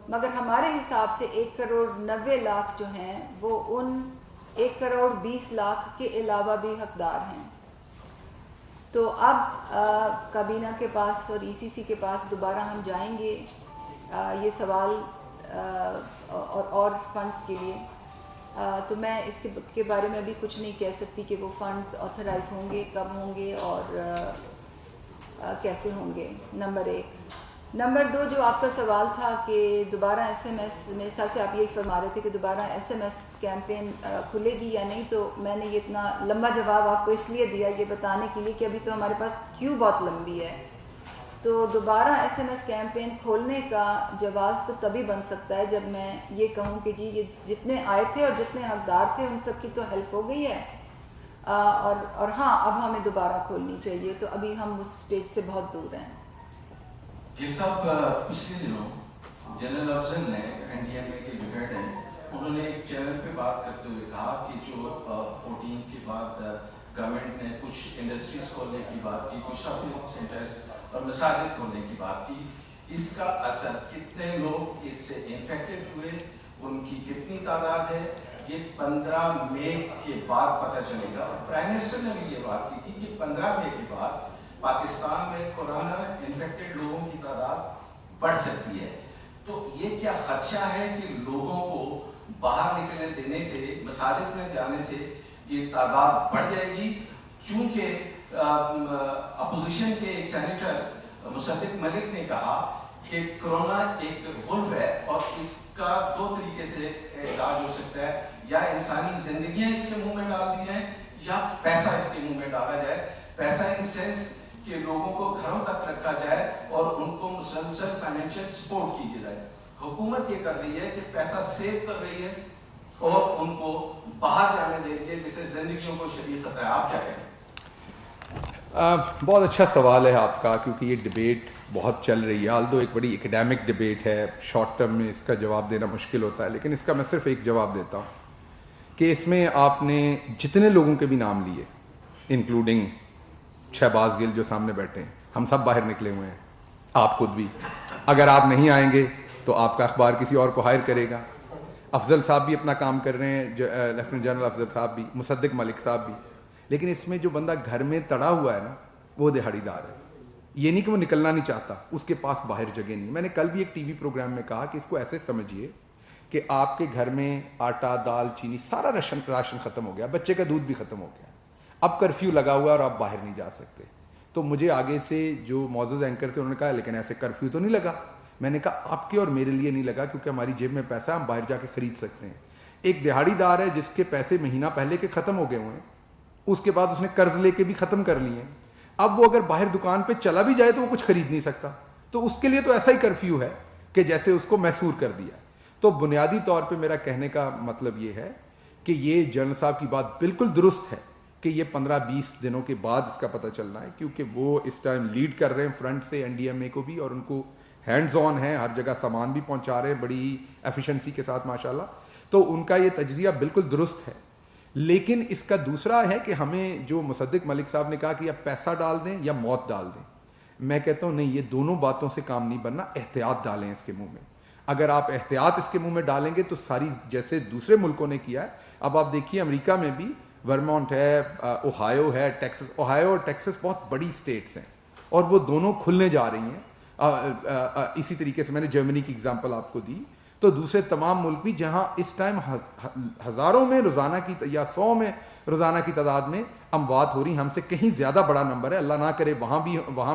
مگر ہمارے حساب سے 1 کروڑ 90 لاکھ جو ہیں وہ ان 1 کروڑ 20 لاکھ کے علاوہ بھی حقدار ہیں. تو اب کابینہ کے پاس اور ECC کے پاس دوبارہ ہم جائیں گے یہ سوال اور فنڈز کے لیے. تو میں اس کے بارے میں ابھی کچھ نہیں کہہ سکتی کہ وہ فنڈز آتھرائز ہوں گے، کب ہوں گے اور کیسے ہوں گے. نمبر 1. نمبر 2 جو آپ کا سوال تھا کہ دوبارہ SMS، میرے خیال سے آپ یہی فرما رہے تھے کہ دوبارہ SMS کیمپین کھلے گی یا نہیں. تو میں نے یہ اتنا لمبا جواب آپ کو اس لیے دیا یہ بتانے کے لیے کہ ابھی تو ہمارے پاس کیو بہت لمبی ہے. تو دوبارہ SMS کیمپین کھولنے کا جواز تو تبھی بن سکتا ہے جب میں یہ کہوں کہ جی یہ جتنے آئے تھے اور جتنے حقدار تھے ان سب کی تو ہیلپ ہو گئی ہے، اور ہاں اب ہمیں دوبارہ کھولنی چاہیے. تو ابھی ہم اس سٹیج سے بہت دور ہیں. گل صاحب پچھلے دنوں جنرل افضل نے NDMA کے جو ہیڈ ہیں انہوں نے ایک چینل پہ بات کرتے ہوئے کہا کہ جو 14 کے بعد گورنمنٹ نے کچھ انڈسٹریز کھولنے کی بات کی، کچھ شاپنگ سینٹرز اور مساجد کھولنے کی بات کی، اس کا اثر کتنے لوگ اس سے انفیکٹڈ ہوئے، ان کی کتنی تعداد ہے، یہ 15 مئی کے بعد پتہ چلے گا. اور پرائم منسٹر نے بھی یہ بات کی تھی کہ 15 مئی کے بعد پاکستان میں کورونا انفیکٹڈ لوگوں کی تعداد بڑھ سکتی ہے. تو یہ کیا خدشہ ہے کہ لوگوں کو باہر نکلنے دینے سے، مساجد میں جانے سے یہ تعداد بڑھ جائے گی؟ چونکہ اپوزیشن کے ایک سینیٹر مصدق ملک نے کہا کہ کرونا ایک وولف ہے اور اس کا 2 طریقے سے علاج ہو سکتا ہے، یا انسانی زندگیاں اس کے منہ میں ڈال دی جائیں یا پیسہ اس کے منہ میں ڈالا جائے. پیسہ ان سینس کہ لوگوں کو گھروں تک رکھا جائے اور ان کو مسلسل فائنینشیل سپورٹ کیجیے جائے. حکومت یہ کر رہی ہے کہ پیسہ سیو کر رہی ہے اور ان کو باہر جانے دے رہی ہے جس سے زندگیوں کو شدید خطرہ ہے. آپ کیا کہیں؟ بہت اچھا سوال ہے آپ کا، کیونکہ یہ ڈبیٹ بہت چل رہی ہے. آلدو ایک بڑی اکیڈیمک ڈبیٹ ہے، شارٹ ٹرم میں اس کا جواب دینا مشکل ہوتا ہے، لیکن اس کا میں صرف ایک جواب دیتا ہوں کہ اس میں آپ نے جتنے لوگوں کے بھی نام لیے، انکلوڈنگ شہباز گل جو سامنے بیٹھے ہیں، ہم سب باہر نکلے ہوئے ہیں، آپ خود بھی. اگر آپ نہیں آئیں گے تو آپ کا اخبار کسی اور کو ہائر کرے گا. افضل صاحب بھی اپنا کام کر رہے ہیں، لیفٹیننٹ جنرل افضل صاحب بھی، مصدق ملک صاحب بھی. لیکن اس میں جو بندہ گھر میں تڑا ہوا ہے نا، وہ دہاڑی دار ہے. یہ نہیں کہ وہ نکلنا نہیں چاہتا، اس کے پاس باہر جگہ نہیں. میں نے کل بھی ایک ٹی وی پروگرام میں کہا کہ اس کو ایسے سمجھیے کہ آپ کے گھر میں آٹا، دال، چینی، سارا راشن ختم ہو گیا، بچے کا دودھ بھی ختم ہو گیا، اب کرفیو لگا ہوا اور آپ باہر نہیں جا سکتے. تو مجھے آگے سے جو معزز اینکر تھے انہوں نے کہا لیکن ایسے کرفیو تو نہیں لگا. میں نے کہا آپ کے اور میرے لیے نہیں لگا، کیونکہ ہماری جیب میں پیسہ ہم باہر جا کے خرید سکتے ہیں. ایک دہاڑی دار ہے جس کے پیسے مہینہ پہلے کے ختم ہو گئے ہوئے ہیں، اس کے بعد اس نے قرض لے کے بھی ختم کر لیے ہیں. اب وہ اگر باہر دکان پہ چلا بھی جائے تو وہ کچھ خرید نہیں سکتا. تو اس کے لیے تو ایسا ہی کرفیو ہے کہ جیسے اس کو محصور کر دیا. تو بنیادی طور پہ میرا کہنے کا مطلب یہ ہے کہ یہ جنرل صاحب کی بات بالکل درست ہے کہ یہ 15-20 دنوں کے بعد اس کا پتہ چلنا ہے، کیونکہ وہ اس ٹائم لیڈ کر رہے ہیں فرنٹ سے NDMA کو بھی، اور ان کو ہینڈز آن ہیں، ہر جگہ سامان بھی پہنچا رہے ہیں بڑی ایفیشنسی کے ساتھ ماشاءاللہ. تو ان کا یہ تجزیہ بالکل درست ہے. لیکن اس کا دوسرا ہے کہ ہمیں جو مصدق ملک صاحب نے کہا کہ یا پیسہ ڈال دیں یا موت ڈال دیں، میں کہتا ہوں نہیں، یہ دونوں باتوں سے کام نہیں بننا. احتیاط ڈالیں اس کے منہ میں. اگر آپ احتیاط اس کے منہ میں ڈالیں گے تو ساری، جیسے دوسرے ملکوں نے کیا ہے. اب آپ دیکھیے امریکہ میں بھی ورمونٹ ہے، اوہایو ہے، ٹیکسس. اوہایو اور ٹیکسس بہت بڑی اسٹیٹس ہیں اور وہ دونوں کھلنے جا رہی ہیں. اسی طریقے سے میں نے جرمنی کی اگزامپل آپ کو دی. تو دوسرے تمام ملک بھی جہاں اس ٹائم ہزاروں میں روزانہ کی یا 100 میں روزانہ کی تعداد میں اموات ہو رہی، ہم سے کہیں زیادہ بڑا نمبر ہے. اللہ نہ کرے وہاں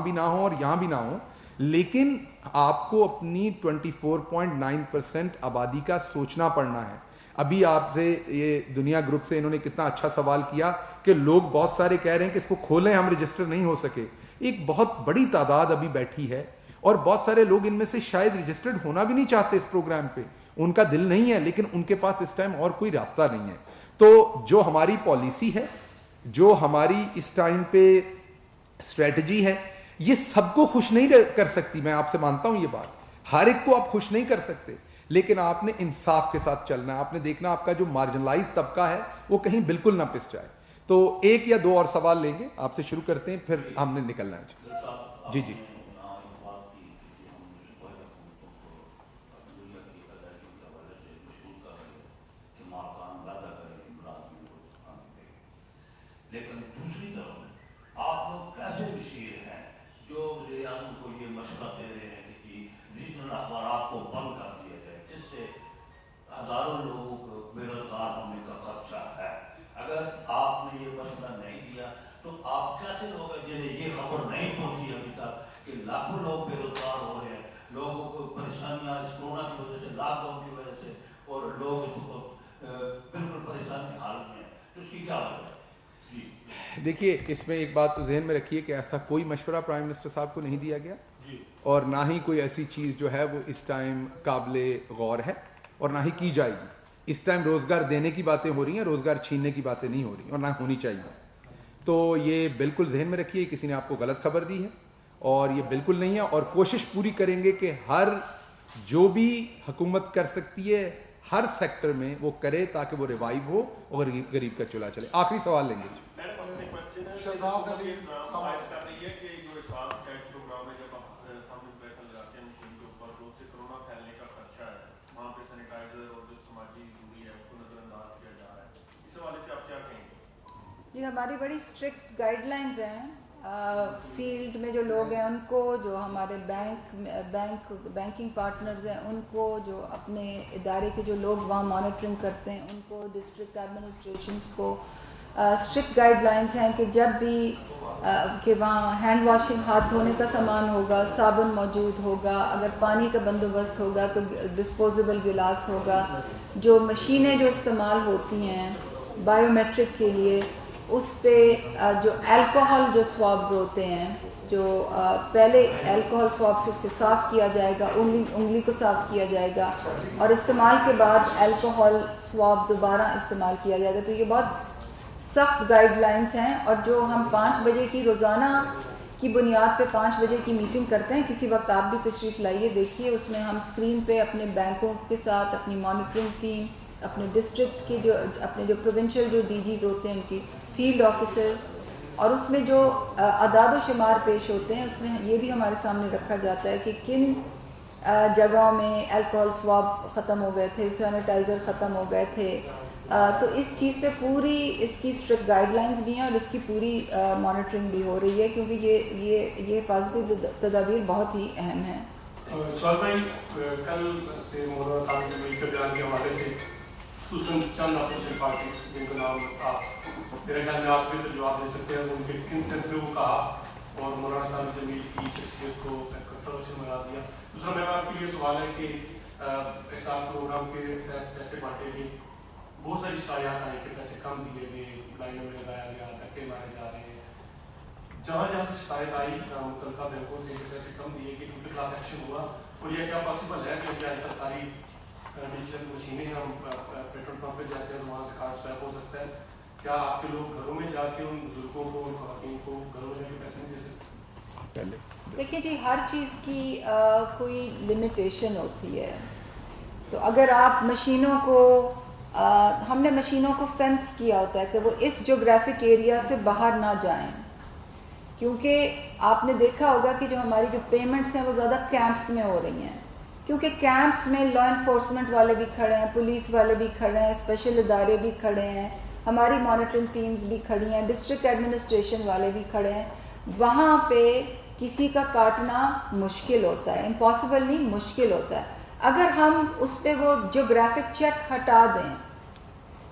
بھی نہ ہو اور یہاں بھی نہ ہو. لیکن آپ کو اپنی 24.9% آبادی کا سوچنا پڑنا ہے. ابھی آپ سے یہ دنیا گروپ سے انہوں نے کتنا اچھا سوال کیا کہ لوگ بہت سارے کہہ رہے ہیں کہ اس کو کھولیں، ہم رجسٹر نہیں ہو سکے. ایک بہت بڑی تعداد ابھی بیٹھی ہے اور بہت سارے لوگ ان میں سے شاید رجسٹرڈ ہونا بھی نہیں چاہتے اس پروگرام پہ، ان کا دل نہیں ہے، لیکن ان کے پاس اس ٹائم اور کوئی راستہ نہیں ہے. تو جو ہماری پالیسی ہے، جو ہماری اس ٹائم پہ اسٹریٹجی ہے، یہ سب کو خوش نہیں کر سکتی. میں آپ سے مانتا ہوں یہ بات. ہر ایک کو آپ خوش نہیں کر سکتے, لیکن آپ نے انصاف کے ساتھ چلنا ہے. آپ نے دیکھنا آپ کا جو مارجنلائز طبقہ ہے وہ کہیں بالکل نہ پس جائے. تو ایک یا دو اور سوال لیں گے, آپ سے شروع کرتے ہیں, پھر ہم نے نکلنا ہے. جی جی لیکن دوسری طرف آپ لوگ کیسے بصیر ہیں جو وزیر اعظم کو یہ مشورہ دے رہے ہیں کہ جی ریجنل اخبارات کو بند کر دیا جائے, جس سے ہزاروں لوگوں کو بے روزگار ہونے کا خدشہ ہے. اگر آپ نے یہ مشورہ نہیں دیا تو آپ کیسے لوگ ہیں جنہیں یہ خبر نہیں پہنچی ابھی تک کہ لاکھوں لوگ بے روزگار ہو رہے ہیں, لوگوں کو پریشانیاں اس کورونا کی وجہ سے, لاک ڈاؤن کی وجہ سے, اور لوگ اس کو بالکل پریشانی کی حالت میں ہیں, تو اس کی کیا وجہ ہے؟ دیکھیے اس میں ایک بات تو ذہن میں رکھیے کہ ایسا کوئی مشورہ پرائم منسٹر صاحب کو نہیں دیا گیا, اور نہ ہی کوئی ایسی چیز جو ہے وہ اس ٹائم قابل غور ہے, اور نہ ہی کی جائے گی. اس ٹائم روزگار دینے کی باتیں ہو رہی ہیں, روزگار چھیننے کی باتیں نہیں ہو رہی, اور نہ ہونی چاہیے. تو یہ بالکل ذہن میں رکھیے, کسی نے آپ کو غلط خبر دی ہے, اور یہ بالکل نہیں ہے. اور کوشش پوری کریں گے کہ ہر جو بھی حکومت کر سکتی ہے ہر سیکٹر میں وہ کرے, تاکہ وہ ریوائیو ہو اور غریب کا چولہا چلے. آخری سوال لیں گے. شہزاد علی سماج کر رہی ہے کہ جو احساس کا ایک پروگرام ہے, جب ہم انفلیشن لگاتے ہیں مشین کے اوپر تو اس سے کرونا پھیلنے کا خدشہ ہے, وہاں پہ سینیٹائزر اور جو سماجی دوری ہے اس کو نظر انداز کیا جا رہا ہے. اس حوالے سے آپ کیا کہیں گے؟ جی ہماری بڑی اسٹرکٹ گائیڈ لائنز ہیں. فیلڈ میں جو لوگ ہیں ان کو, جو ہمارے بینکنگ پارٹنرز ہیں ان کو, جو اپنے ادارے کے جو لوگ وہاں مانیٹرنگ کرتے ہیں ان کو, ڈسٹرکٹ ایڈمنسٹریشنز کو اسٹرکٹ گائیڈ لائنز ہیں کہ جب بھی کہ وہاں ہینڈ واشنگ, ہاتھ دھونے کا سامان ہوگا, صابن موجود ہوگا, اگر پانی کا بندوبست ہوگا تو ڈسپوزیبل گلاس ہوگا, جو مشینیں جو استعمال ہوتی ہیں بائیو میٹرک کے لیے اس پہ جو الکوہول جو سوابز ہوتے ہیں, جو پہلے الکوہول سواب سے اس کو صاف کیا جائے گا, انگلی کو صاف کیا جائے گا, اور استعمال کے بعد الکوہول سواب دوبارہ استعمال کیا جائے گا. تو یہ بہت سخت گائیڈ لائنز ہیں. اور جو ہم 5 بجے کی روزانہ کی بنیاد پہ 5 بجے کی میٹنگ کرتے ہیں, کسی وقت آپ بھی تشریف لائیے دیکھیے, اس میں ہم اسکرین پہ اپنے بینکوں کے ساتھ, اپنی مانیٹرنگ ٹیم, اپنے ڈسٹرکٹ کی اپنے جو پروونشل جو ڈی جیز ہوتے ہیں ان کی فیلڈ آفیسرز, اور اس میں جو اعداد و شمار پیش ہوتے ہیں اس میں یہ بھی ہمارے سامنے رکھا جاتا ہے کہ کن جگہوں میں الکوہول سواب ختم ہو گئے تھے, سینیٹائزر ختم ہو گئے تھے. تو اس چیز پہ پوری اس کی اسٹرکٹ گائیڈ لائنز بھی ہیں اور اس کی پوری مانیٹرنگ بھی ہو رہی ہے, کیونکہ یہ حفاظتی تدابیر بہت ہی اہم ہیں. سوال بھائی, کل سے مولانا خان جمیل کے بیان کے حوالے سے خصوصاً چند اپوزیشن پارٹی جن کا نام آپ میرے خیال میں آپ بھی تو جواب دے سکتے ہیں, ان کے کن سینس میں وہ کہا اور مولانا خان جمیل کی شخصیت کو کنٹروورشل بنا دیا. دوسرا میرا آپ کے لیے سوال ہے کہ احساس پروگرام کے تحت پیسے بانٹے گئے, بہت ساری شکایات آئی کہ پیسے کم دیے گئے, لائنوں میں لگایا گیا, دھکے مارے جا رہے ہیں. جہاں جہاں سے شکایت آئی متعلقہ بینکوں سے کہ پیسے کم دیے گئے, ان کے خلاف ایکشن ہوا, اور یہ کیا پاسبل ہے کہ آج کل ساری ڈیجیٹل مشینیں, ہم پیٹرول پمپ پہ جاتے ہیں تو وہاں سے کارڈ سوائپ ہو سکتا ہے, کیا آپ کے لوگ گھروں میں جا کے ان بزرگوں کو, ان خواتین کو گھروں میں جا کے پیسے نہیں دے سکتے؟ دیکھیے جی, ہر چیز کی کوئی لمیٹیشن ہوتی ہے. تو اگر آپ مشینوں کو, ہم نے مشینوں کو فینس کیا ہوتا ہے کہ وہ اس جغرافک ایریا سے باہر نہ جائیں, کیونکہ آپ نے دیکھا ہوگا کہ جو ہماری جو پیمنٹس ہیں وہ زیادہ کیمپس میں ہو رہی ہیں, کیونکہ کیمپس میں لا انفورسمنٹ والے بھی کھڑے ہیں, پولیس والے بھی کھڑے ہیں, اسپیشل ادارے بھی کھڑے ہیں, ہماری مانیٹرنگ ٹیمز بھی کھڑی ہیں, ڈسٹرکٹ ایڈمنسٹریشن والے بھی کھڑے ہیں. وہاں پہ کسی کا کاٹنا مشکل ہوتا ہے, امپاسبل نہیں, مشکل ہوتا ہے. اگر ہم اس پہ وہ جغرافک چیک ہٹا دیں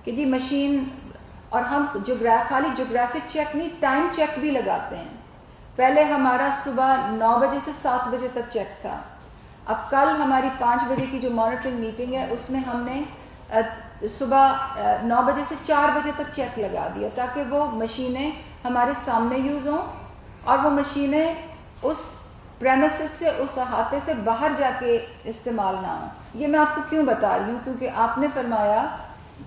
کہ جی مشین, اور ہم خالی جغرافک چیک نہیں, ٹائم چیک بھی لگاتے ہیں. پہلے ہمارا صبح 9 بجے سے 7 بجے تک چیک تھا, اب کل ہماری 5 بجے کی جو مانیٹرنگ میٹنگ ہے اس میں ہم نے صبح 9 بجے سے 4 بجے تک چیک لگا دیا, تاکہ وہ مشینیں ہمارے سامنے یوز ہوں, اور وہ مشینیں اس پریمیسز سے, اس احاطے سے باہر جا کے استعمال نہ ہوں. یہ میں آپ کو کیوں بتا رہی ہوں, کیونکہ آپ نے فرمایا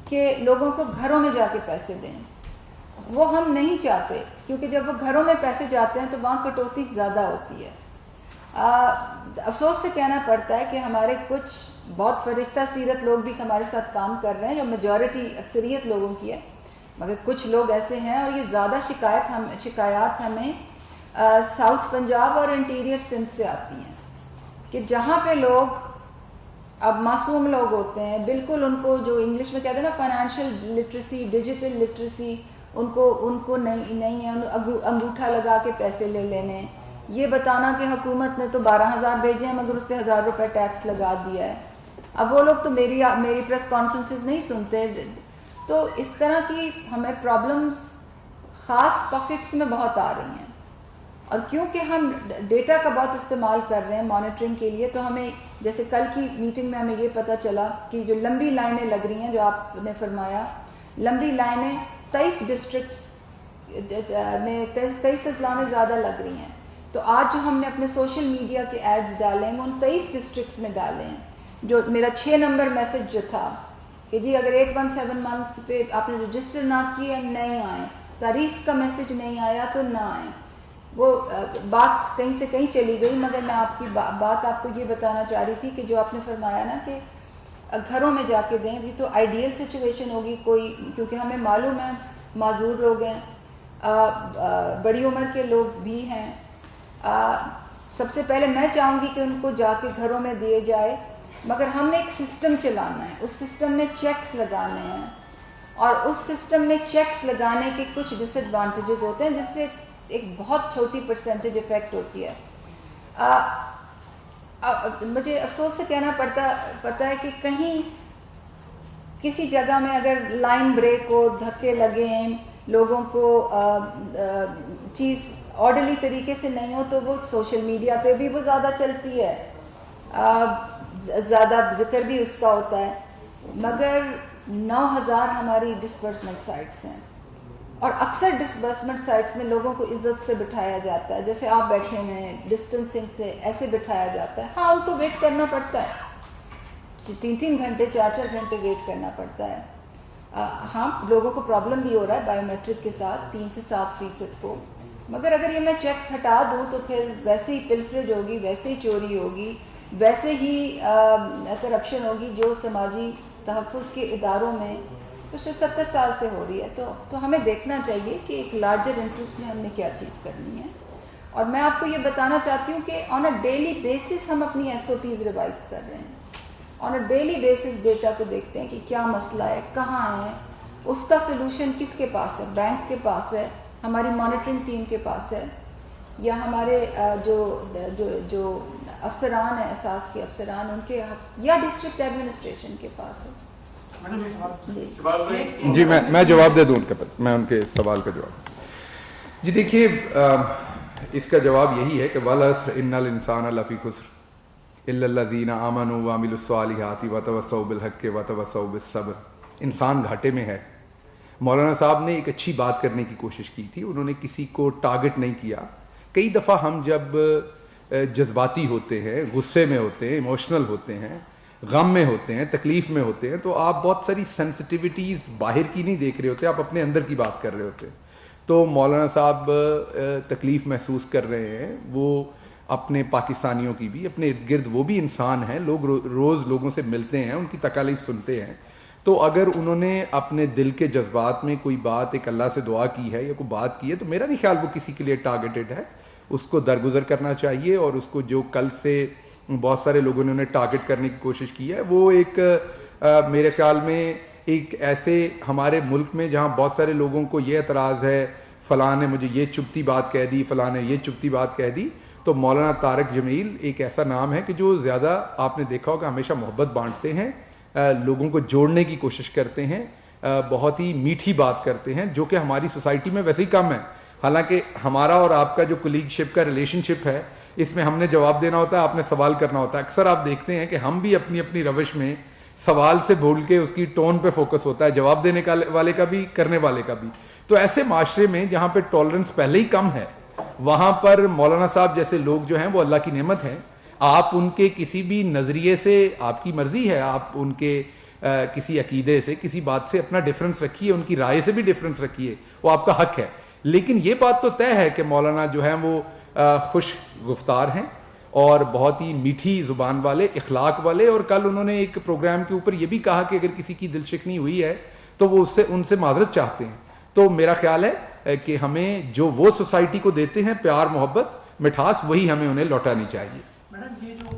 کہ لوگوں کو گھروں میں جا کے پیسے دیں, وہ ہم نہیں چاہتے, کیونکہ جب وہ گھروں میں پیسے جاتے ہیں تو وہاں کٹوتی زیادہ ہوتی ہے. افسوس سے کہنا پڑتا ہے کہ ہمارے کچھ بہت فرشتہ سیرت لوگ بھی ہمارے ساتھ کام کر رہے ہیں، جو میجورٹی اکثریت لوگوں کی ہے، مگر کچھ لوگ ایسے ہیں، اور یہ زیادہ شکایات ہمیں ساؤتھ پنجاب اور انٹیریئر سندھ سے آتی ہیں، کہ جہاں پہ لوگ اب معصوم لوگ ہوتے ہیں، بالکل ان کو جو انگلش میں کہتے ہیں نا فائنینشیل لٹریسی، ڈیجیٹل لٹریسی ان کو نہیں ہے، انگوٹھا لگا کے پیسے لے لینے، یہ بتانا کہ حکومت نے تو 12,000 بھیجے ہیں مگر اس پہ 1,000 روپے ٹیکس لگا دیا ہے۔ اب وہ لوگ تو میری پریس کانفرنسز نہیں سنتے، تو اس طرح کی ہمیں پرابلمز خاص پاکٹس میں بہت آ رہی ہیں، اور کیونکہ ہم ڈیٹا کا بہت استعمال کر رہے ہیں مانیٹرنگ کے لیے، تو ہمیں جیسے کل کی میٹنگ میں ہمیں یہ پتہ چلا کہ جو لمبی لائنیں لگ رہی ہیں، جو آپ نے فرمایا لمبی لائنیں 23 ڈسٹرکٹس میں 23 اضلاع میں زیادہ لگ رہی ہیں، تو آج جو ہم نے اپنے سوشل میڈیا کے ایڈز ڈالے ہیں وہ ان 23 ڈسٹرکٹس میں ڈالے ہیں۔ جو میرا 6 نمبر میسج جو تھا کہ جی اگر 817 پہ آپ نے رجسٹر نہ کیے نہیں آئیں، تاریخ کا میسج نہیں آیا تو نہ آئیں، وہ بات کہیں سے کہیں چلی گئی، مگر میں آپ کی بات آپ کو یہ بتانا چاہ رہی تھی کہ جو آپ نے فرمایا نا کہ گھروں میں جا کے دیں، یہ تو آئیڈیل سچویشن ہوگی کوئی، کیونکہ ہمیں معلوم ہے معذور لوگ ہیں، بڑی عمر کے لوگ بھی ہیں، سب سے پہلے میں چاہوں گی کہ ان کو جا کے گھروں میں دیے جائے، مگر ہم نے ایک سسٹم چلانا ہے، اس سسٹم میں چیکس لگانے ہیں، اور اس سسٹم میں چیکس لگانے کے کچھ ڈس ایڈوانٹیجز ہوتے ہیں جس سے ایک بہت چھوٹی پرسنٹیج افیکٹ ہوتی ہے۔ مجھے افسوس سے کہنا پڑتا ہے کہ کہیں کسی جگہ میں اگر لائن بریک ہو، دھکے لگیں، لوگوں کو چیز آرڈرلی طریقے سے نہیں ہو، تو وہ سوشل میڈیا پہ بھی وہ زیادہ چلتی ہے، زیادہ ذکر بھی اس کا ہوتا ہے، مگر 9,000 ہماری ڈسبرسمنٹ سائٹس ہیں، اور اکثر ڈسبرسمنٹ سائٹس میں لوگوں کو عزت سے بٹھایا جاتا ہے، جیسے آپ بیٹھے ہیں ڈسٹنسنگ سے ایسے بٹھایا جاتا ہے، ہاں ان کو ویٹ کرنا پڑتا ہے، 3 گھنٹے 4 گھنٹے ویٹ کرنا پڑتا ہے، ہاں لوگوں کو پرابلم بھی ہو رہا ہے بائیو میٹرک کے ساتھ 3 سے 7% کو، مگر اگر یہ میں چیکس ہٹا دوں تو پھر ویسے ہی پلفریج ہوگی، ویسے ہی چوری ہوگی، ویسے ہی کرپشن ہوگی جو سماجی تحفظ کے اداروں میں پچھلے 70 سال سے ہو رہی ہے، تو ہمیں دیکھنا چاہیے کہ ایک لارجر انٹرسٹ میں ہم نے کیا چیز کرنی ہے، اور میں آپ کو یہ بتانا چاہتی ہوں کہ آن اے ڈیلی بیسس ہم اپنی SOPs ریوائز کر رہے ہیں، آن اے ڈیلی بیسس ڈیٹا کو دیکھتے ہیں کہ کیا مسئلہ ہے، کہاں ہے، اس کا سلوشن کس کے پاس ہے، بینک کے پاس ہے، ہماری مانیٹرنگ ٹیم کے پاس ہے، یا ہمارے جو افسران ہیں، احساس کے افسران ان کے، یا ڈسٹرکٹ ایڈمنسٹریشن کے پاس ہے۔ جی میں جواب دے دوں ان کے پر، میں ان کے سوال کا جواب، جی دیکھیے اس کا جواب یہی ہے کہ والعصر ان الانسان لفی خسر الا الذین آمنوا وعملوا الصالحات وتواصوا بالحق وتواصوا بالصبر، انسان گھاٹے میں ہے۔ مولانا صاحب نے ایک اچھی بات کرنے کی کوشش کی تھی، انہوں نے کسی کو ٹارگٹ نہیں کیا۔ کئی دفعہ ہم جب جذباتی ہوتے ہیں، غصے میں ہوتے ہیں، ایموشنل ہوتے ہیں، غم میں ہوتے ہیں، تکلیف میں ہوتے ہیں، تو آپ بہت ساری سینسٹیوٹیز باہر کی نہیں دیکھ رہے ہوتے، آپ اپنے اندر کی بات کر رہے ہوتے ہیں۔ تو مولانا صاحب تکلیف محسوس کر رہے ہیں، وہ اپنے پاکستانیوں کی بھی، اپنے ارد گرد وہ بھی انسان ہیں، لوگ روز لوگوں سے ملتے ہیں، ان کی تکالیف سنتے ہیں، تو اگر انہوں نے اپنے دل کے جذبات میں کوئی بات ایک اللہ سے دعا کی ہے یا کوئی بات کی ہے، تو میرا نہیں خیال وہ کسی کے لیے ٹارگیٹڈ ہے، اس کو درگزر کرنا چاہیے، اور اس کو جو کل سے بہت سارے لوگوں نے انہیں ٹارگٹ کرنے کی کوشش کی ہے، وہ ایک میرے خیال میں ایک ایسے ہمارے ملک میں جہاں بہت سارے لوگوں کو یہ اعتراض ہے فلاں نے مجھے یہ چبھتی بات کہہ دی، فلاں نے یہ چبھتی بات کہہ دی، تو مولانا طارق جمیل ایک ایسا نام ہے کہ جو زیادہ آپ نے دیکھا ہوگا ہمیشہ محبت بانٹتے ہیں، لوگوں کو جوڑنے کی کوشش کرتے ہیں، بہت ہی میٹھی بات کرتے ہیں، جو کہ ہماری سوسائٹی میں ویسے ہی کم ہے۔ حالانکہ ہمارا اور آپ کا جو کولیگ شپ کا ریلیشن شپ ہے، اس میں ہم نے جواب دینا ہوتا ہے، آپ نے سوال کرنا ہوتا ہے۔ اکثر آپ دیکھتے ہیں کہ ہم بھی اپنی اپنی روش میں سوال سے بھول کے اس کی ٹون پہ فوکس ہوتا ہے، جواب دینے والے کا بھی، کرنے والے کا بھی۔ تو ایسے معاشرے میں جہاں پہ ٹالرنس پہلے ہی کم ہے، وہاں پر مولانا صاحب جیسے لوگ جو ہیں وہ اللہ کی نعمت ہیں۔ آپ ان کے کسی بھی نظریے سے، آپ کی مرضی ہے، آپ ان کے کسی عقیدے سے، کسی بات سے اپنا ڈفرینس رکھیے، ان کی رائے سے بھی ڈفرینس رکھیے، وہ آپ کا حق ہے، لیکن یہ بات تو طے ہے کہ مولانا جو ہیں وہ خوش گفتار ہیں، اور بہت ہی میٹھی زبان والے، اخلاق والے. اور کل انہوں نے ایک پروگرام کے اوپر یہ بھی کہا کہ اگر کسی کی دل شکنی ہوئی ہے تو وہ ان سے معذرت چاہتے ہیں. تو میرا خیال ہے کہ ہمیں جو وہ سوسائٹی کو دیتے ہیں پیار، محبت، مٹھاس، وہی ہمیں انہیں لوٹانی چاہیے. میڈم یہ جو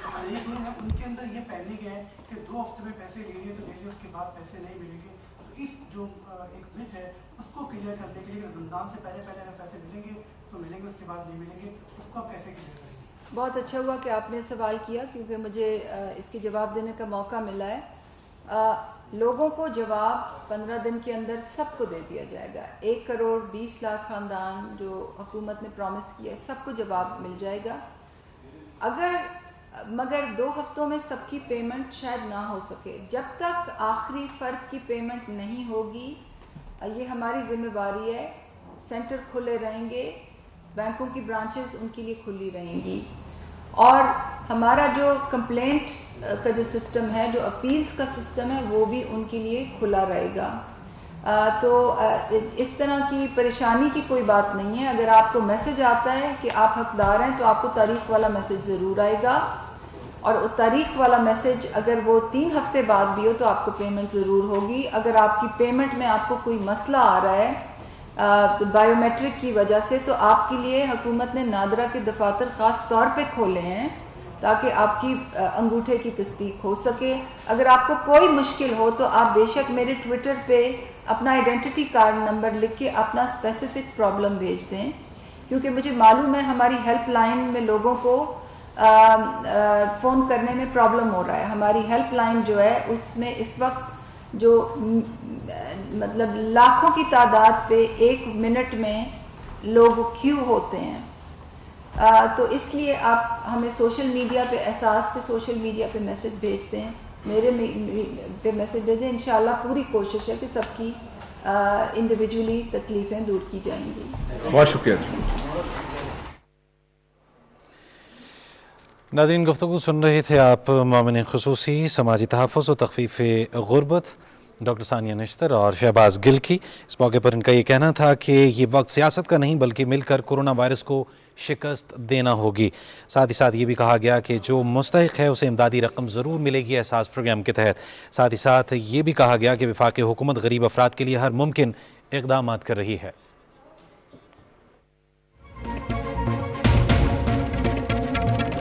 فریق ہیں ان کے اندر یہ پینک ہے کہ 2 ہفتے میں پیسے لے لیے تو لے لیے، اس کے بعد پیسے نہیں ملیں گے. تو اس جو ایک مت ہے اس کو کلیئر کرنے کے لیے رمضان سے پہلے اگر پیسے ملیں گے تو ملیں گے، اس کے بعد نہیں ملیں گے، اس کو آپ کیسے کلیئر کریں گے؟ بہت اچھا ہوا کہ آپ نے سوال کیا، کیونکہ مجھے اس کے جواب دینے کا موقع ملا ہے. لوگوں کو جواب 15 دن کے اندر سب کو دے دیا جائے گا. 1 کروڑ 20 لاکھ خاندان جو حکومت نے پرومس کیا ہے سب کو جواب مل جائے گا. مگر 2 ہفتوں میں سب کی پیمنٹ شاید نہ ہو سکے. جب تک آخری فرد کی پیمنٹ نہیں ہوگی یہ ہماری ذمہ داری ہے. سینٹر کھلے رہیں گے، بینکوں کی برانچز ان کے لیے کھلی رہیں گی، اور ہمارا جو کمپلینٹ کا جو سسٹم ہے، جو اپیلز کا سسٹم ہے، وہ بھی ان کے لیے کھلا رہے گا. تو اس طرح کی پریشانی کی کوئی بات نہیں ہے. اگر آپ کو میسج آتا ہے کہ آپ حقدار ہیں تو آپ کو تاریخ والا میسج ضرور آئے گا، اور تاریخ والا میسج اگر وہ 3 ہفتے بعد بھی ہو تو آپ کو پیمنٹ ضرور ہوگی. اگر آپ کی پیمنٹ میں آپ کو کوئی مسئلہ آ رہا ہے بائیو میٹرک کی وجہ سے، تو آپ کے لیے حکومت نے نادرا کے دفاتر خاص طور پہ کھولے ہیں تاکہ آپ کی انگوٹھے کی تصدیق ہو سکے. اگر آپ کو کوئی مشکل ہو تو آپ بے شک میرے ٹویٹر پہ اپنا آئیڈینٹی کارڈ نمبر لکھ کے اپنا اسپیسیفک پرابلم بھیج دیں، کیونکہ مجھے معلوم ہے ہماری ہیلپ لائن میں لوگوں کو فون کرنے میں پرابلم ہو رہا ہے. ہماری ہیلپ لائن جو ہے اس میں اس وقت جو مطلب لاکھوں کی تعداد پہ 1 منٹ میں لوگ کیو ہوتے ہیں. تو اس لیے آپ ہمیں سوشل میڈیا پہ، احساس کے سوشل میڈیا پہ میسج بھیج دیں، میرے پہ میسج بھیج دیں. انشاءاللہ پوری کوشش ہے کہ سب کی انڈیویجولی تکلیفیں دور کی جائیں گی. بہت شکریہ جی. ناظرین، گفتگو سن رہے تھے آپ معاون خصوصی سماجی تحفظ و تخفیف غربت ڈاکٹر ثانیہ نشتر اور شہباز گل کی. اس موقع پر ان کا یہ کہنا تھا کہ یہ وقت سیاست کا نہیں بلکہ مل کر کورونا وائرس کو شکست دینا ہوگی. ساتھ ہی ساتھ یہ بھی کہا گیا کہ جو مستحق ہے اسے امدادی رقم ضرور ملے گی احساس پروگرام کے تحت. ساتھ ہی ساتھ یہ بھی کہا گیا کہ وفاقی حکومت غریب افراد کے لیے ہر ممکن اقدامات کر رہی ہے.